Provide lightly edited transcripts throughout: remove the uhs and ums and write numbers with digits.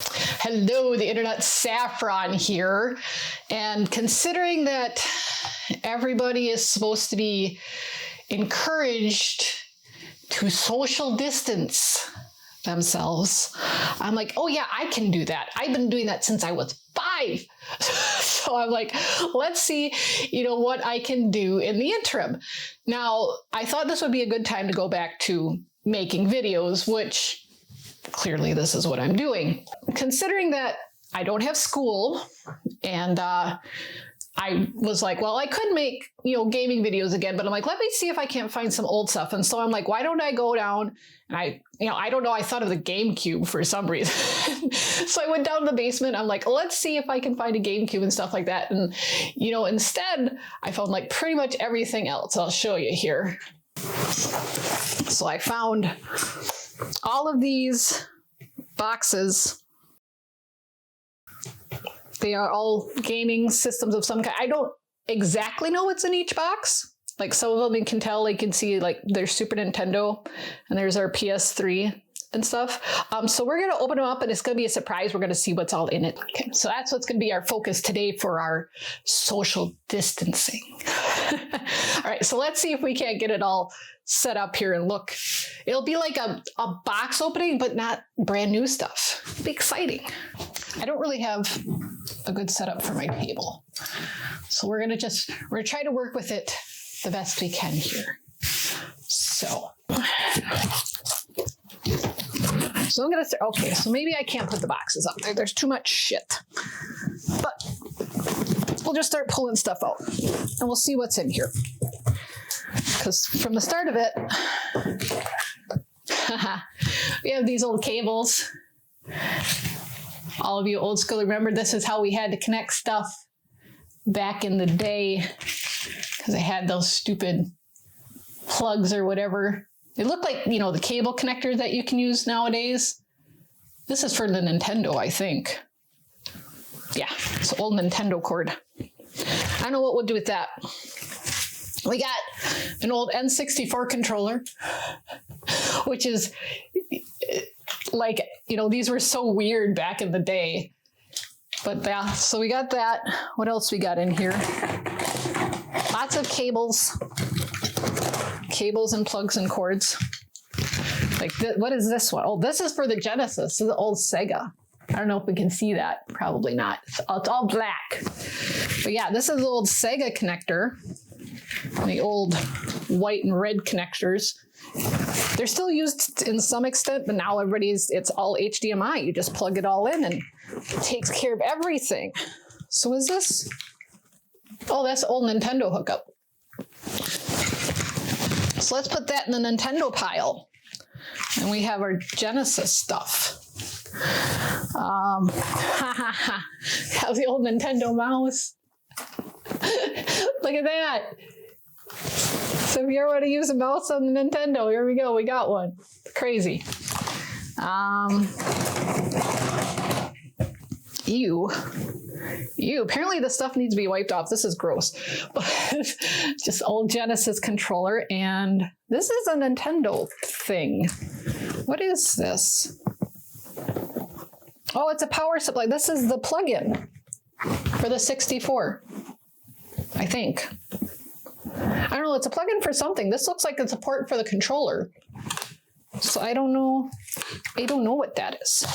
Hello, the internet, Saffron here. And considering that everybody is supposed to be encouraged to social distance themselves, I'm like, oh yeah, I can do that. I've been doing that since I was 5. So I'm like, let's see, what I can do in the interim. Now, I thought this would be a good time to go back to making videos, which clearly this is what I'm doing. Considering that I don't have school and I was like, well, I could make, gaming videos again, but I'm like, let me see if I can't find some old stuff. And so I'm like, why don't I go down and I don't know, I thought of the GameCube for some reason. So I went down to the basement. I'm like, let's see if I can find a GameCube and stuff like that. And, instead I found like pretty much everything else. I'll show you here. So I found all of these boxes. They are all gaming systems of some kind. I don't exactly know what's in each box. Like some of them you can tell, you can see like there's Super Nintendo and there's our PS3 and stuff. So we're going to open them up and it's going to be a surprise. We're going to see what's all in it. Okay, so that's what's going to be our focus today for our social distancing. All right, so let's see if we can't get it all set up here and look. It'll be like a box opening, but not brand new stuff. It'll be exciting. I don't really have a good setup for my table. So we're going to try to work with it the best we can here. So I'm going to start. Okay, so maybe I can't put the boxes up there. There's too much shit. But we'll just start pulling stuff out and we'll see what's in here. Because from the start of it, we have these old cables. All of you old school remember this is how we had to connect stuff back in the day, because I had those stupid plugs or whatever. They look like, the cable connectors that you can use nowadays. This is for the Nintendo, I think. Yeah, it's an old Nintendo cord. I don't know what we'll do with that. We got an old N64 controller, which is like, these were so weird back in the day. But yeah, so we got that. What else we got in here? Lots of cables and plugs and cords. Like, what is this one? Oh, this is for the Genesis. This is the old Sega. I don't know if we can see that. Probably not. It's all black. But yeah, this is the old Sega connector. The old white and red connectors. They're still used in some extent, but now it's all HDMI. You just plug it all in and it takes care of everything. So is this? Oh, that's old Nintendo hookup. So let's put that in the Nintendo pile. And we have our Genesis stuff. How's the old Nintendo mouse? Look at that. So if you ever want to use a mouse on the Nintendo, here we go. We got one. Crazy. Ew. Apparently this stuff needs to be wiped off. This is gross. Just old Genesis controller. And this is a Nintendo thing. What is this? Oh, it's a power supply. This is the plug-in for the 64, I think. I don't know. It's a plug-in for something. This looks like it's a port for the controller. So I don't know. I don't know what that is.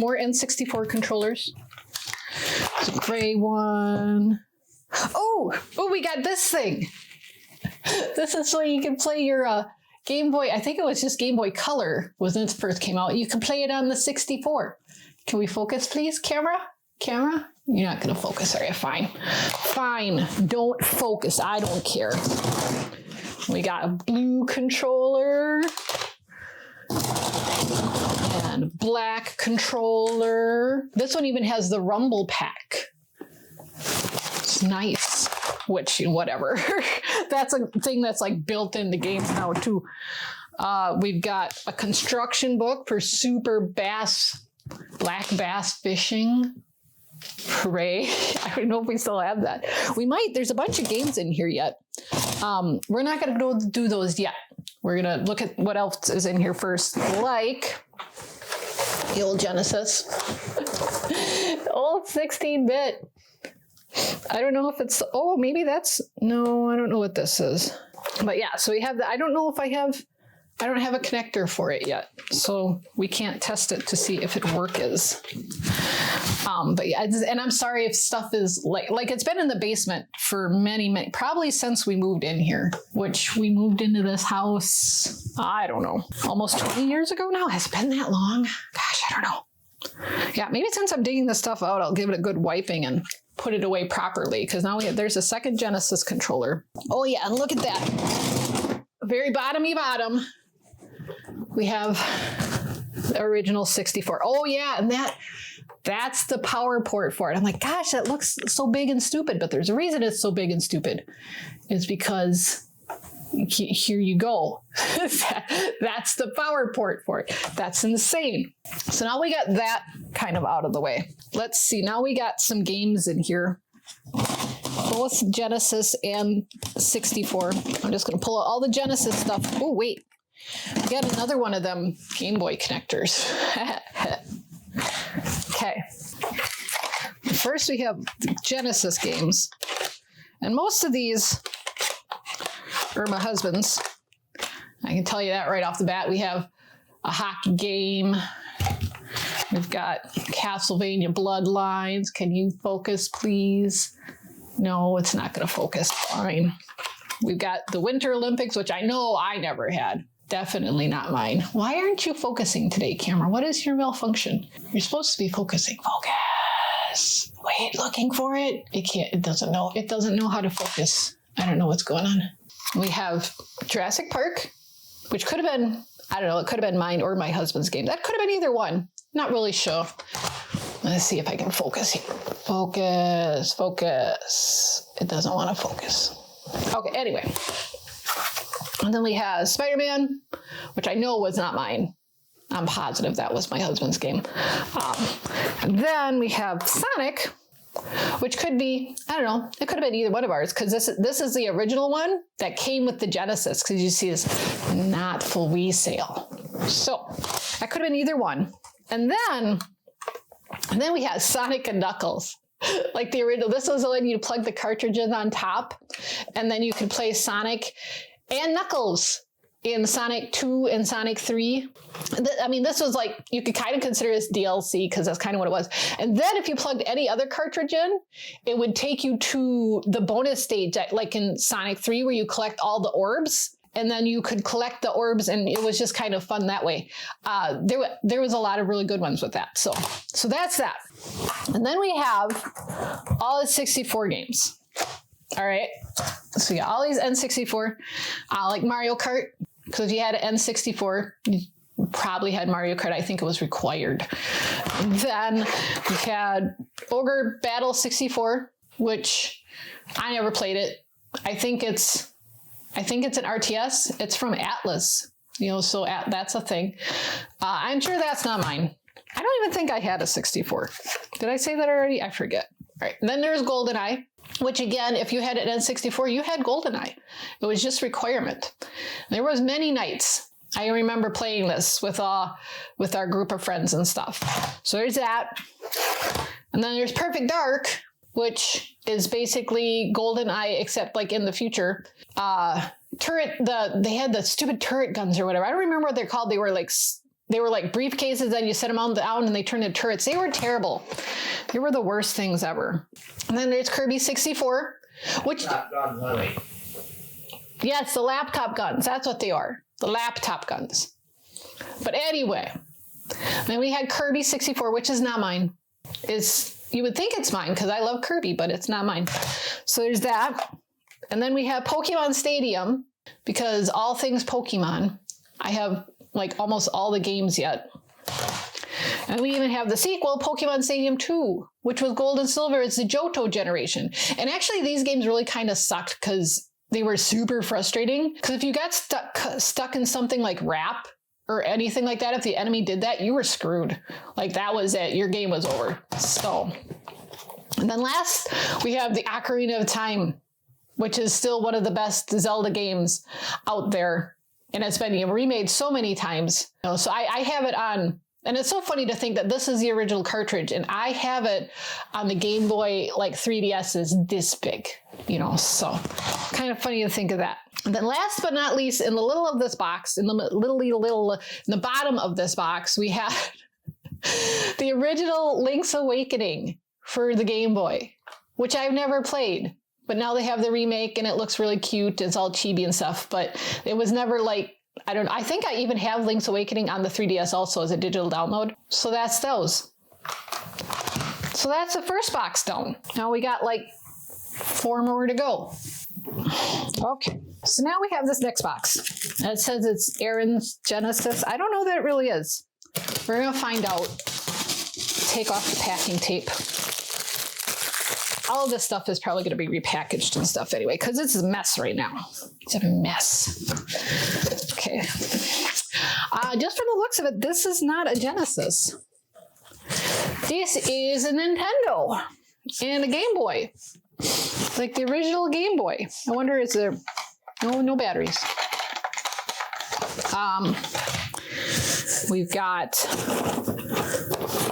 More N64 controllers. There's a gray one. Oh, we got this thing. This is so you can play your Game Boy. I think it was just Game Boy Color when it first came out. You can play it on the 64. Can we focus, please? Camera? You're not going to focus, are you? Fine. Don't focus. I don't care. We got a blue controller and a black controller. This one even has the rumble pack. It's nice. Which, whatever. That's a thing that's like built into games now too. We've got a construction book for super bass, black bass fishing. Hooray. I don't know if we still have that. We might. There's a bunch of games in here yet. We're not going to go do those yet. We're going to look at what else is in here first, like the old Genesis. Old 16-bit. I don't know if it's, oh, maybe that's, no, I don't know what this is. But yeah, so we have the, I don't know if I don't have a connector for it yet. So we can't test it to see if it works. But yeah, and I'm sorry if stuff is like it's been in the basement for many, probably since we moved in here, which we moved into this house, I don't know, almost 20 years ago now. Has it been that long? Gosh, I don't know. Yeah, maybe since I'm digging this stuff out, I'll give it a good wiping and put it away properly, because now there's a second Genesis controller. Oh yeah, and look at that. Very bottomy bottom. We have the original 64. Oh yeah, and that's the power port for it. I'm like, gosh, that looks so big and stupid, but there's a reason it's so big and stupid. It's because here you go. That's the power port for it. That's insane. So now we got that kind of out of the way. Let's see. Now we got some games in here, both Genesis and 64. I'm just going to pull out all the Genesis stuff. Oh, wait. We got another one of them Game Boy connectors. Okay. First, we have the Genesis games. And most of these are my husband's. I can tell you that right off the bat. We have a hockey game. We've got Castlevania Bloodlines. Can you focus, please? No, it's not going to focus. Fine. We've got the Winter Olympics, which I know I never had. Definitely not mine. Why aren't you focusing today, camera? What is your malfunction? You're supposed to be focusing. Focus. Wait, looking for it. It can't. It doesn't know. It doesn't know how to focus. I don't know what's going on. We have Jurassic Park, which could have been, I don't know, it could have been mine or my husband's game. That could have been either one. Not really sure. Let's see if I can focus here. Focus, focus. It doesn't want to focus. Okay, anyway. And then we have Spider-Man, which I know was not mine. I'm positive that was my husband's game. And then we have Sonic, which could be, I don't know, it could have been either one of ours, because this is the original one that came with the Genesis, because you see this not full resale. So that could have been either one. And then we have Sonic and Knuckles. Like the original, this was when you plug the cartridges on top, and then you could play Sonic and Knuckles in Sonic 2 and Sonic 3. I mean, this was like, you could kind of consider this DLC, because that's kind of what it was. And then if you plugged any other cartridge in, it would take you to the bonus stage, like in Sonic 3, where you collect all the orbs. And then you could collect the orbs, and it was just kind of fun that way. There was a lot of really good ones with that. So that's that. And then we have all the 64 games. All right. So we got all these N64, like Mario Kart, because if you had an N64, you probably had Mario Kart. I think it was required. And then we had Ogre Battle 64, which I never played it. I think it's an RTS. It's from Atlas, so that's a thing. I'm sure that's not mine. I don't even think I had a 64. Did I say that already? I forget. All right. And then there's GoldenEye, which again, if you had an N64, you had GoldenEye. It was just requirement. There was many nights. I remember playing this with our group of friends and stuff. So there's that. And then there's Perfect Dark, which is basically GoldenEye, except like in the future. They had the stupid turret guns or whatever. I don't remember what they're called. They were like briefcases, and you set them on down and they turned into turrets. They were terrible. They were the worst things ever. And then there's Kirby 64, which... Yes, the laptop guns. That's what they are. The laptop guns. But anyway, then we had Kirby 64, which is not mine. You would think it's mine because I love Kirby, but it's not mine. So there's that. And then we have Pokemon Stadium, because all things Pokemon. I have like almost all the games yet. And we even have the sequel, Pokemon Stadium 2, which was gold and silver. It's the Johto generation. And actually these games really kind of sucked because they were super frustrating. Because if you got stuck in something like wrap or anything like that, if the enemy did that, you were screwed. Like that was it. Your game was over. So And then last, we have the Ocarina of Time, which is still one of the best Zelda games out there. And it's been remade so many times. So I have it on, and it's so funny to think that this is the original cartridge, and I have it on the Game Boy, like 3DS is this big, so kind of funny to think of that. And then last but not least, in the little of this box, in the in the bottom of this box, we have the original Link's Awakening for the Game Boy, which I've never played. But now they have the remake and it looks really cute. It's all chibi and stuff, but it was never like, I think I even have Link's Awakening on the 3DS also as a digital download. So that's those. So that's the first box done. Now we got like 4 more to go. Okay, so now we have this next box. And it says it's Aaron's Genesis. I don't know that it really is. We're gonna find out. Take off the packing tape. All of this stuff is probably going to be repackaged and stuff anyway, because it's a mess right now. It's a mess. Okay. Just from the looks of it, this is not a Genesis. This is a Nintendo and a Game Boy. Like the original Game Boy. I wonder, is there no batteries? We've got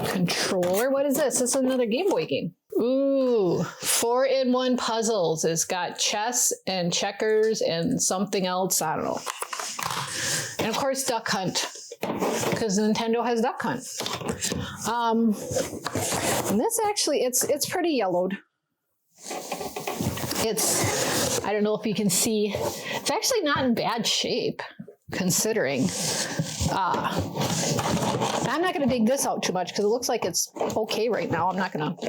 controller. What is this? This is another Game Boy game. Ooh, 4-in-1 puzzles. It's got chess and checkers and something else. I don't know. And of course, Duck Hunt, because Nintendo has Duck Hunt. And this actually, it's pretty yellowed. I don't know if you can see, it's actually not in bad shape, considering. I'm not going to dig this out too much because it looks like it's okay right now. I'm not going to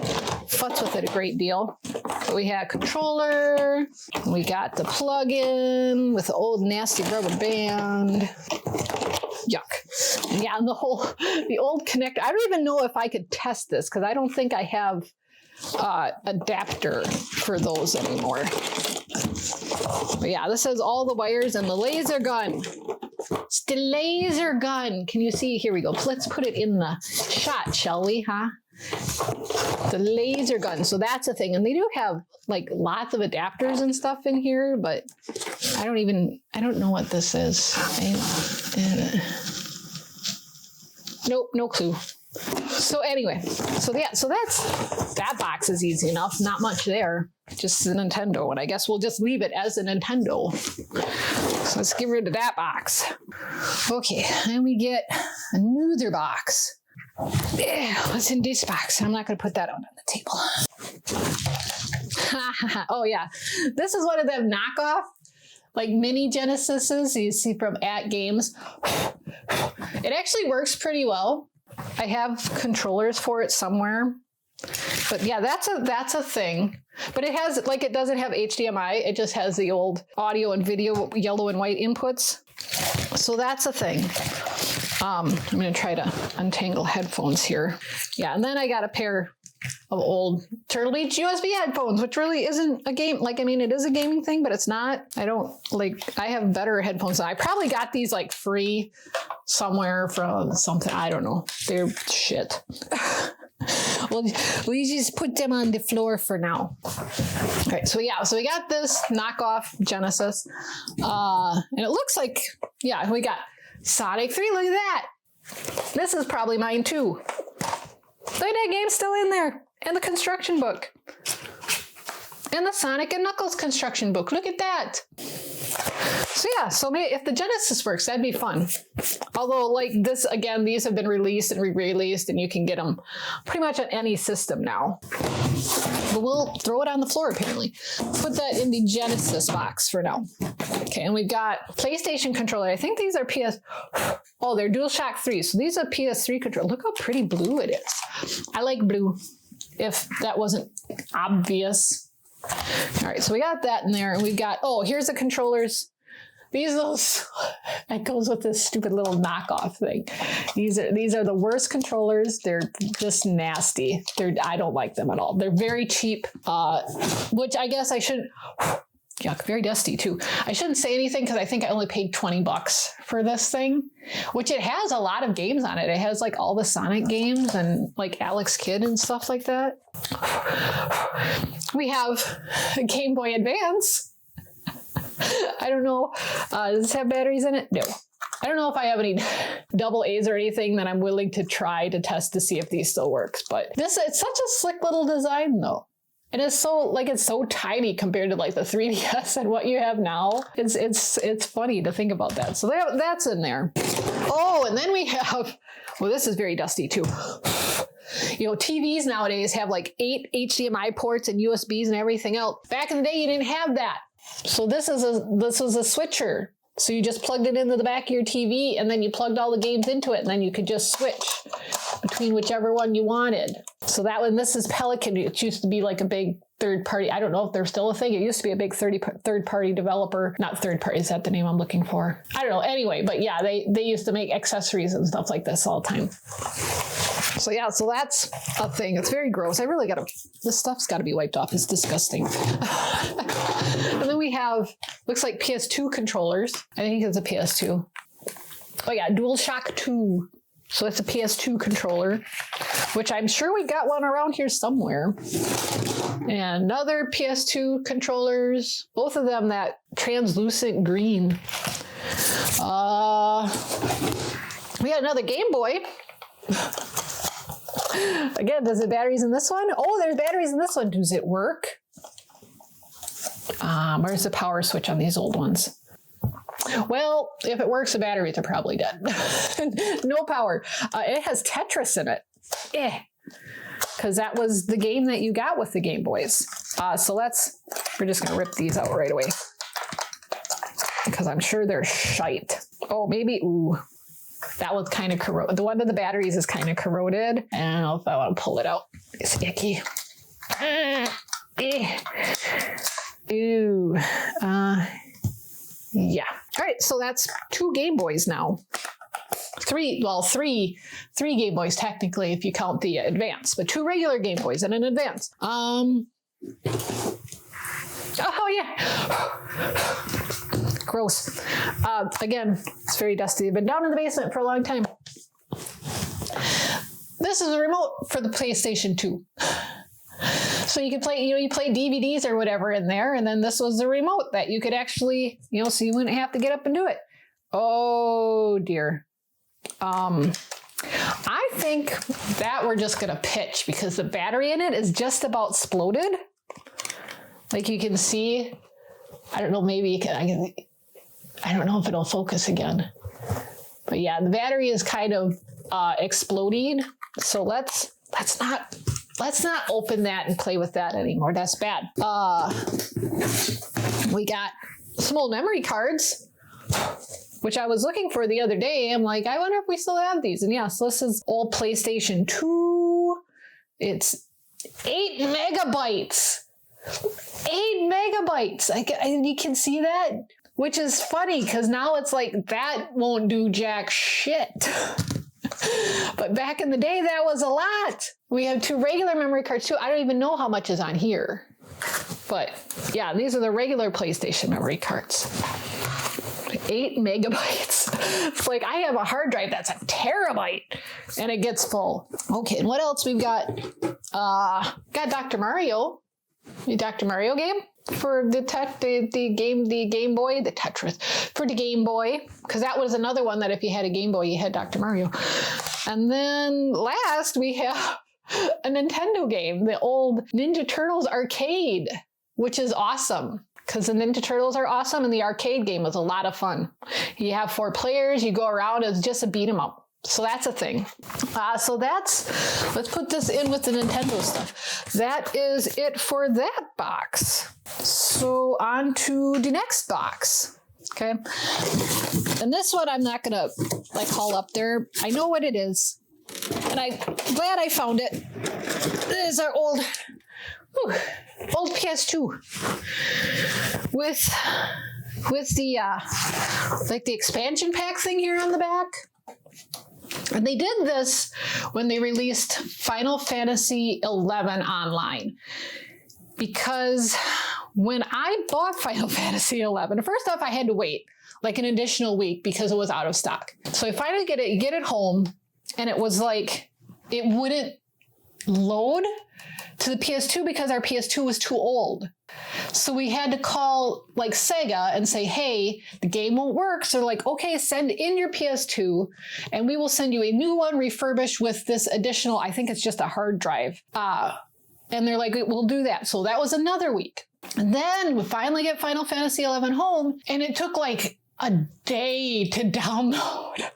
futz with it a great deal. But we have a controller. We got the plug-in with the old nasty rubber band. Yuck. Yeah, and the old connector. I don't even know if I could test this because I don't think I have adapter for those anymore. But yeah, this has all the wires and the laser gun. It's the laser gun. Can you see? Here we go. Let's put it in the shot, shall we, huh? The laser gun. So that's a thing. And they do have like lots of adapters and stuff in here, but I don't know what this is. Nope, no clue. So anyway, so that box is easy enough. Not much there. Just the Nintendo. And I guess we'll just leave it as a Nintendo. So let's get rid of that box. Okay, and we get another box. Yeah, what's in this box? I'm not going to put that on the table. Oh yeah, this is one of them knockoff, like mini Genesises you see from At Games. It actually works pretty well. I have controllers for it somewhere. But yeah, that's a thing. But it doesn't have HDMI. It just has the old audio and video yellow and white inputs. So that's a thing. I'm going to try to untangle headphones here. Yeah, and then I got a pair of old Turtle Beach USB headphones, which really isn't a game. It is a gaming thing, but it's not. I have better headphones. I probably got these like free somewhere from something. I don't know. They're shit. Well, we just put them on the floor for now. All right, so we got this knockoff Genesis. And it looks like, yeah, we got Sonic 3, look at that. This is probably mine too. Look at that game's still in there. And the construction book. And the Sonic and Knuckles construction book. Look at that. So yeah, so maybe if the Genesis works, that'd be fun. Although like this, again, these have been released and re-released and you can get them pretty much on any system now. But we'll throw it on the floor apparently. Put that in the Genesis box for now. Okay, and we've got PlayStation controller. I think these are oh, they're DualShock 3. So these are PS3 controller. Look how pretty blue it is. I like blue, if that wasn't obvious. All right, so we got that in there, and we've got, oh, here's the controllers. It goes with this stupid little knockoff thing. These are the worst controllers. They're just nasty. I don't like them at all. They're very cheap, which I guess I shouldn't. Yuck, very dusty too. I shouldn't say anything because I think I only paid $20 for this thing, which it has a lot of games on it. It has like all the Sonic games and like Alex Kidd and stuff like that. We have a Game Boy Advance. I don't know. Does this have batteries in it? No. I don't know if I have any double A's or anything that I'm willing to try to test to see if these still works. But it's such a slick little design though. And it's so tiny compared to like the 3DS and what you have now. It's funny to think about that. So that's in there. Oh, and then we have, well, this is very dusty too. You know, TVs nowadays have like 8 HDMI ports and USBs and everything else. Back in the day, you didn't have that. So this was a switcher. So you just plugged it into the back of your TV and then you plugged all the games into it and then you could just switch between whichever one you wanted. So that one, this is Pelican. It used to be like a big third party. I don't know if they're still a thing. It used to be a big third party developer. Not third party. Is that the name I'm looking for? I don't know. Anyway, but yeah, they used to make accessories and stuff like this all the time. So yeah, so that's a thing. It's very gross. I really this stuff's gotta be wiped off. It's disgusting. And then we have, looks like PS2 controllers. I think it's a PS2. Oh yeah, DualShock 2. So it's a PS2 controller, which I'm sure we got one around here somewhere. And another PS2 controllers, both of them that translucent green. We got another Game Boy. Again, does it batteries in this one? Oh, there's batteries in this one. Does it work? Where's the power switch on these old ones? Well, if it works, the batteries are probably dead. No power. It has Tetris in it. Because that was the game that you got with the Game Boys. So we're just going to rip these out right away. Because I'm sure they're shite. Oh, maybe, ooh. That one's kind of corroded. The one with the batteries is kind of corroded. I don't know if I want to pull it out. It's icky. Ew. Yeah. All right, so that's 2 Game Boys now. 3 Game Boys technically if you count the Advance, but 2 regular Game Boys and an Advance. Oh yeah. Gross. Again, it's very dusty. I've been down in the basement for a long time. This is a remote for the PlayStation 2. So you could play, you play DVDs or whatever in there, and then this was the remote that you could actually, so you wouldn't have to get up and do it. Oh dear. I think that we're just gonna pitch because the battery in it is just about exploded. Like you can see, I don't know, maybe I don't know if it'll focus again. But yeah, the battery is kind of exploding. So let's not open that and play with that anymore. That's bad. We got some old memory cards, which I was looking for the other day. I'm like, I wonder if we still have these. And yeah, so this is old PlayStation 2. It's 8 megabytes. 8 megabytes. You can see that, which is funny because now it's like that won't do jack shit. But back in the day, that was a lot. We have 2 regular memory cards too. I don't even know how much is on here. But yeah, these are the regular PlayStation memory cards. 8 megabytes. It's like I have a hard drive that's a terabyte and it gets full. Okay, and what else we've got? Got Dr. Mario. The Dr. Mario game for the Game Boy, the Tetris for the Game Boy, because that was another one that if you had a Game Boy, you had Dr. Mario. And then last we have a Nintendo game, the old Ninja Turtles arcade, which is awesome because the Ninja Turtles are awesome and the arcade game was a lot of fun. You have 4 players, you go around, it's just a beat 'em up. So that's a thing. So let's put this in with the Nintendo stuff. That is it for that box. So on to the next box. Okay. And this one I'm not gonna haul up there. I know what it is. And I'm glad I found it. This is our old PS2 with the the expansion pack thing here on the back. And they did this when they released Final Fantasy XI Online because when I bought Final Fantasy 11, first off, I had to wait like an additional week because it was out of stock. So I finally get it home, and it was like, it wouldn't load to the PS2 because our PS2 was too old. So we had to call like Sega and say, hey, the game won't work. So they're like, okay, send in your PS2 and we will send you a new one refurbished with this additional, I think it's just a hard drive. And they're like, we'll do that. So that was another week. And then we finally get Final Fantasy 11 home, and it took like a day to download.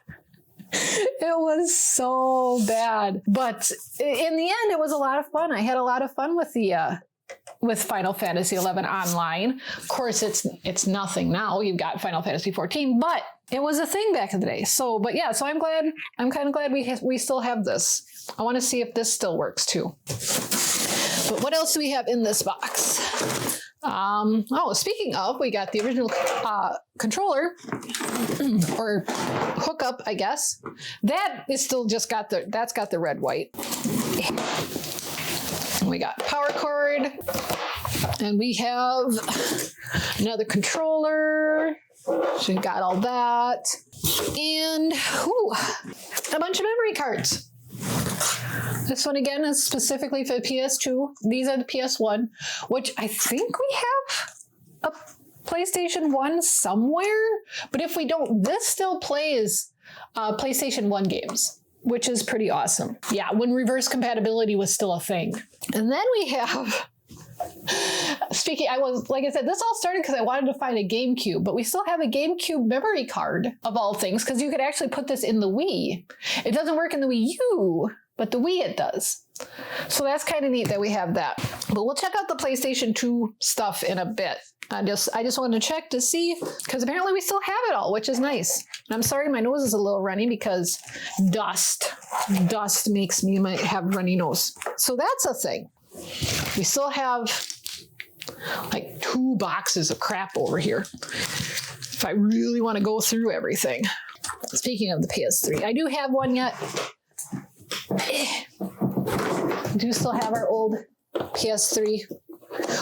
It was so bad. But in the end, it was a lot of fun. I had a lot of fun with with Final Fantasy 11 online. Of course, it's nothing now. You've got Final Fantasy 14, but it was a thing back in the day. So, but yeah, so I'm kind of glad we still have this. I want to see if this still works too. But what else do we have in this box? Oh, speaking of, we got the original controller or hookup, I guess. That is still just that's got the red white. And we got power cord, and we have another controller. So we got all that, and a bunch of memory cards. This one again is specifically for the PS2. These are the PS1, which I think we have a PlayStation 1 somewhere. But if we don't, this still plays PlayStation 1 games, which is pretty awesome. Yeah, when reverse compatibility was still a thing. And then we have, like I said, this all started because I wanted to find a GameCube, but we still have a GameCube memory card of all things, because you could actually put this in the Wii. It doesn't work in the Wii U, but the Wii it does. So that's kind of neat that we have that. But we'll check out the PlayStation 2 stuff in a bit. I just wanted to check to see, because apparently we still have it all, which is nice. And I'm sorry, my nose is a little runny because dust makes me have runny nose. So that's a thing. We still have like 2 boxes of crap over here if I really want to go through everything. Speaking of the PS3, I do have one yet. We do still have our old PS3,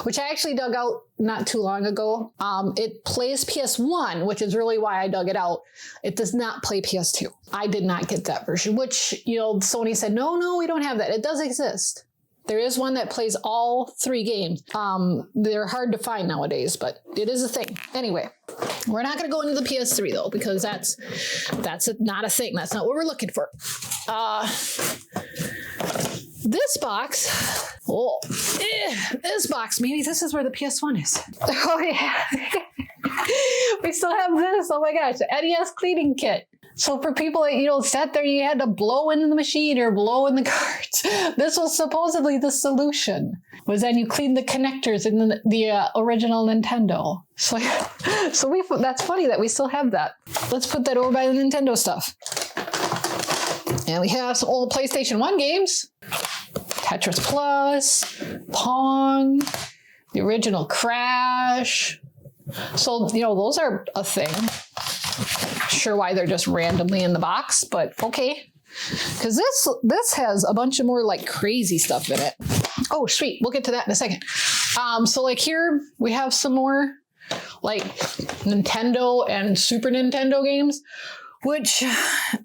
which I actually dug out not too long ago. It plays PS1, which is really why I dug it out. It does not play PS2. I did not get that version, which, Sony said, no, we don't have that. It does exist. There is one that plays all 3 games. They're hard to find nowadays, but it is a thing. Anyway, we're not going to go into the PS3 though, because that's not a thing. That's not what we're looking for. This box, this box, maybe this is where the PS1 is. Oh yeah. We still have this. Oh my gosh, the NES cleaning kit. So for people that, sat there, you had to blow in the machine or blow in the cards. This was supposedly the solution, was then you clean the connectors in the original Nintendo. So that's funny that we still have that. Let's put that over by the Nintendo stuff. And we have some old PlayStation 1 games. Tetris Plus, Pong, the original Crash. So, those are a thing. Sure why they're just randomly in the box, but okay. Because this has a bunch of more like crazy stuff in it. Oh, sweet. We'll get to that in a second. So like here we have some more like Nintendo and Super Nintendo games, which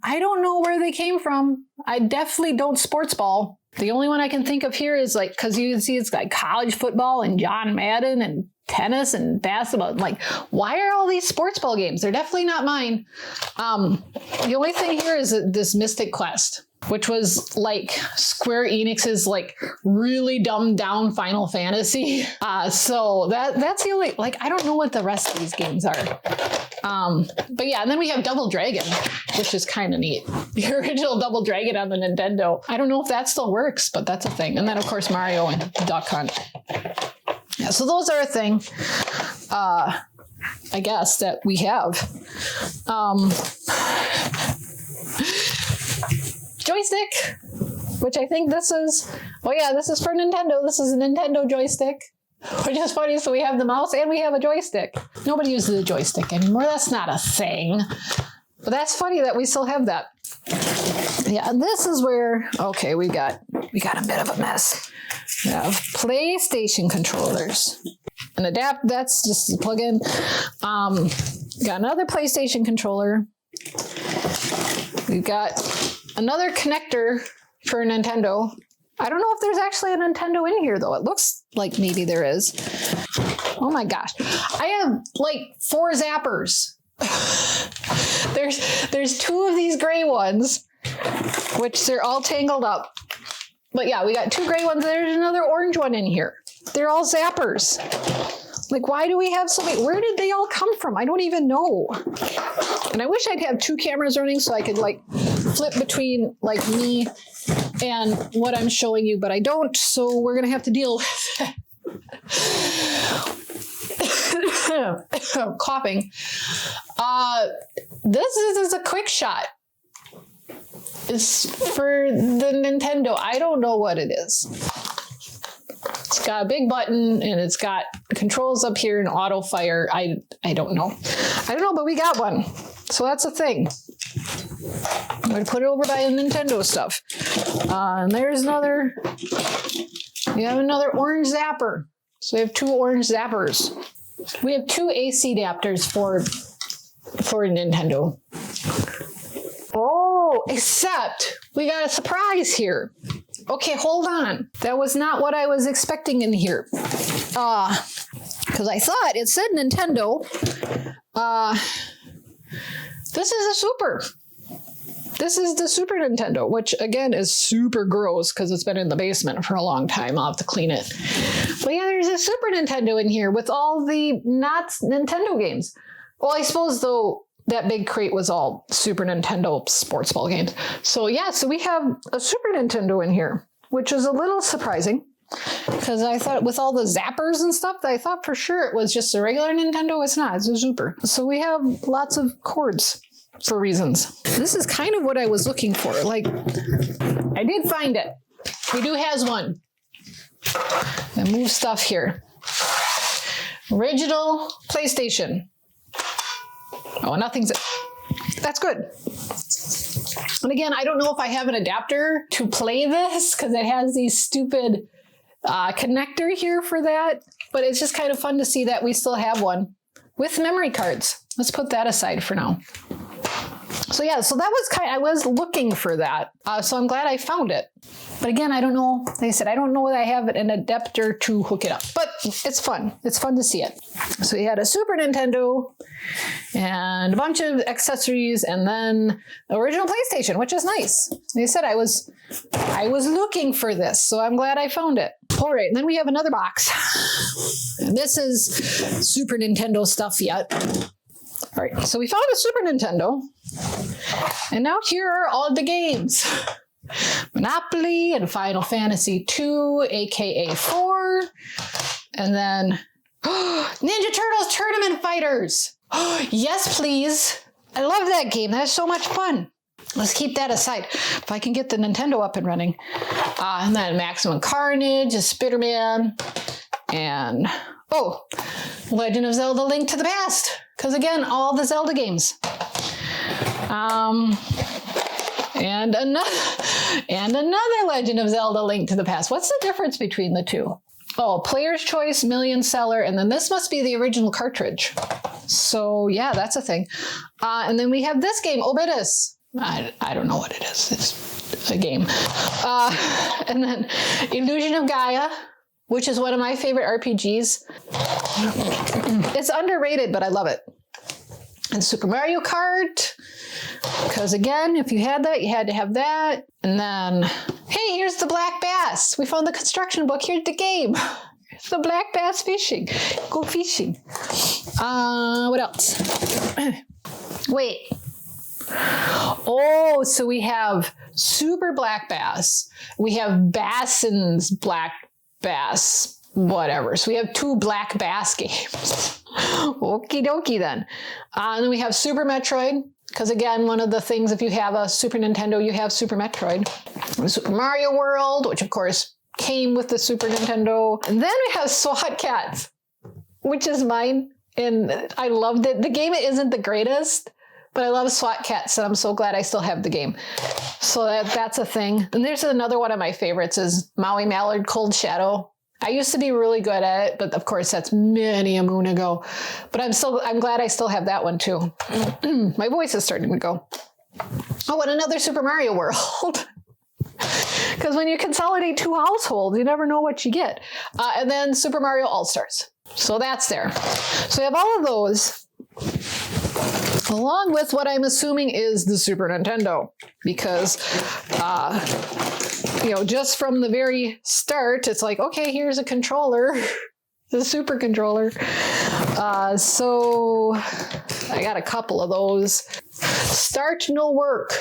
I don't know where they came from. I definitely don't sports ball. The only one I can think of here is like, because you can see it's like college football and John Madden and tennis and basketball. Like, why are all these sports ball games? They're definitely not mine. The only thing here is this Mystic Quest, which was like Square Enix's like really dumbed down Final Fantasy. So that's the only, like, I don't know what the rest of these games are. But yeah, and then we have Double Dragon, which is kind of neat. The original Double Dragon on the Nintendo. I don't know if that still works, but that's a thing. And then of course Mario and Duck Hunt. Yeah, so those are a thing, I guess, that we have. Joystick, which I think this is, this is for Nintendo. This is a Nintendo joystick, which is funny. So we have the mouse and we have a joystick. Nobody uses a joystick anymore. That's not a thing. But that's funny that we still have that. Yeah, and this is where, okay, we got a bit of a mess. We have PlayStation controllers. An adapt, that's just a plug-in. Got another PlayStation controller. We've got another connector for a Nintendo. I don't know if there's actually a Nintendo in here though. It looks like maybe there is. Oh my gosh. I have like 4 zappers. There's 2 of these gray ones, which they're all tangled up. But yeah, we got 2 gray ones. There's another orange one in here. They're all zappers. Like, why do we have so many? Where did they all come from? I don't even know. And I wish I'd have 2 cameras running so I could like flip between like me and what I'm showing you, but I don't. So we're going to have to deal with it. Coughing. This is a quick shot. It's for the Nintendo. I don't know what it is. It's got a big button and it's got controls up here and auto fire. I don't know. But we got one. So that's a thing. I'm going to put it over by the Nintendo stuff. And there's another. We have another orange zapper. So we have 2 orange zappers. We have 2 AC adapters for Nintendo. Oh, except we got a surprise here. Okay, hold on. That was not what I was expecting in here. Because I thought it said Nintendo. This is a Super. This is the Super Nintendo, which again is super gross because it's been in the basement for a long time. I'll have to clean it. But yeah, there's a Super Nintendo in here with all the not Nintendo games. Well, I suppose though that big crate was all Super Nintendo sports ball games. So yeah, so we have a Super Nintendo in here, which is a little surprising because I thought with all the zappers and stuff, I thought for sure it was just a regular Nintendo. It's not, it's a Super. So we have lots of cords for reasons. This is kind of what I was looking for. Like, I did find it. We do has one. And move stuff here. Original PlayStation. Oh, nothing's. That's good. And again, I don't know if I have an adapter to play this because it has these stupid connector here for that. But it's just kind of fun to see that we still have one with memory cards. Let's put that aside for now. So yeah, so that was I was looking for that. So I'm glad I found it. But again, I don't know, like I said, I don't know that I have an adapter to hook it up, but it's fun. It's fun to see it. So we had a Super Nintendo and a bunch of accessories and then the original PlayStation, which is nice. Like I said, I was looking for this, so I'm glad I found it. All right, and then we have another box. And this is Super Nintendo stuff yet. All right, so we found a Super Nintendo, and now here are all the games. Monopoly and Final Fantasy 2, aka 4, and then Ninja Turtles Tournament Fighters. Yes, please. I love that game. That's so much fun. Let's keep that aside. If I can get the Nintendo up and running. And then Maximum Carnage, a Spider-Man, and Legend of Zelda Link to the Past. Because again, all the Zelda games. And another Legend of Zelda Link to the Past. What's the difference between the two? Oh, Player's Choice, Million Seller, and then this must be the original cartridge. So yeah, that's a thing. And then we have this game, Obidus. I don't know what it is. It's a game. And then Illusion of Gaia, which is one of my favorite RPGs. It's underrated, but I love it. And Super Mario Kart, because again, if you had that, you had to have that. And then, hey, here's the Black Bass. We found the construction book. Here's the game. It's the Black Bass fishing. Go fishing. What else? Wait. Oh, so we have Super Black Bass. We have Basson's Black Bass, whatever. So we have 2 Black Bass games. Okie dokie then. And then we have Super Metroid. Because again, one of the things, if you have a Super Nintendo, you have Super Metroid. Super Mario World, which of course came with the Super Nintendo. And then we have SWAT Cats, which is mine. And I loved it. The game isn't the greatest, But I love SWAT cats, and I'm so glad I still have the game. So that's a thing. And there's another one of my favorites is Maui Mallard Cold Shadow. I used to be really good at it, but of course that's many a moon ago. But I'm glad I still have that one too. My voice is starting to go. Oh, and another Super Mario World. Because when you consolidate 2 households, you never know what you get. And then Super Mario All-Stars. So that's there. So we have all of those, along with what I'm assuming is the Super Nintendo. Because, just from the very start, it's like, okay, here's a controller. The Super Controller. So I got a couple of those. Start no work.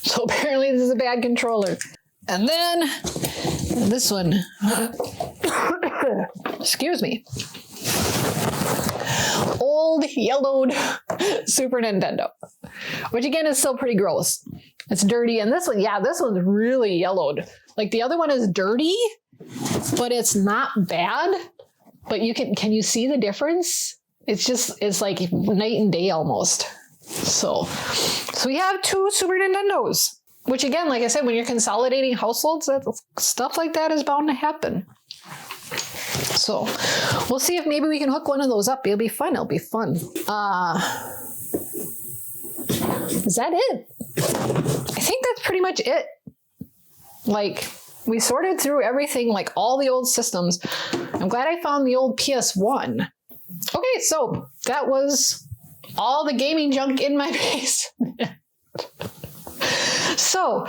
So apparently this is a bad controller. And then this one. Excuse me. Old yellowed Super Nintendo. Which again is still pretty gross. It's dirty. And this one, this one's really yellowed. Like the other one is dirty, but it's not bad. But can you see the difference? It's like night and day almost. So we have 2 Super Nintendos, which again, like I said, when you're consolidating households, stuff like that is bound to happen. So we'll see if maybe we can hook one of those up. It'll be fun. Is that it? I think that's pretty much it. Like, we sorted through everything, like all the old systems. I'm glad I found the old PS1. Okay, so that was all the gaming junk in my basement. So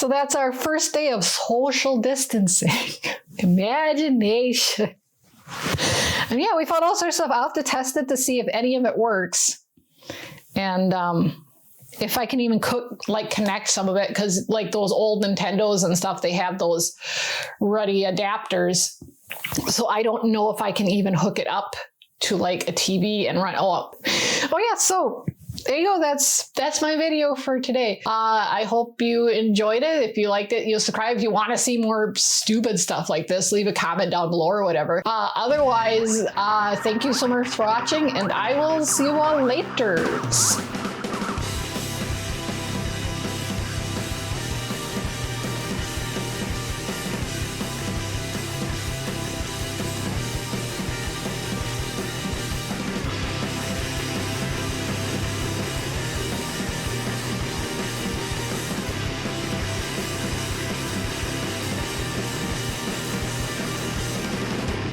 that's our first day of social distancing. Imagination. And we found all sorts of stuff. I'll have to test it to see if any of it works. And if I can even connect some of it, because like those old Nintendos and stuff, they have those ruddy adapters. So I don't know if I can even hook it up to like a TV and run. So there you go. That's my video for today. I hope you enjoyed it. If you liked it, subscribe. If you want to see more stupid stuff like this, leave a comment down below or whatever. Otherwise, thank you so much for watching, and I will see you all later.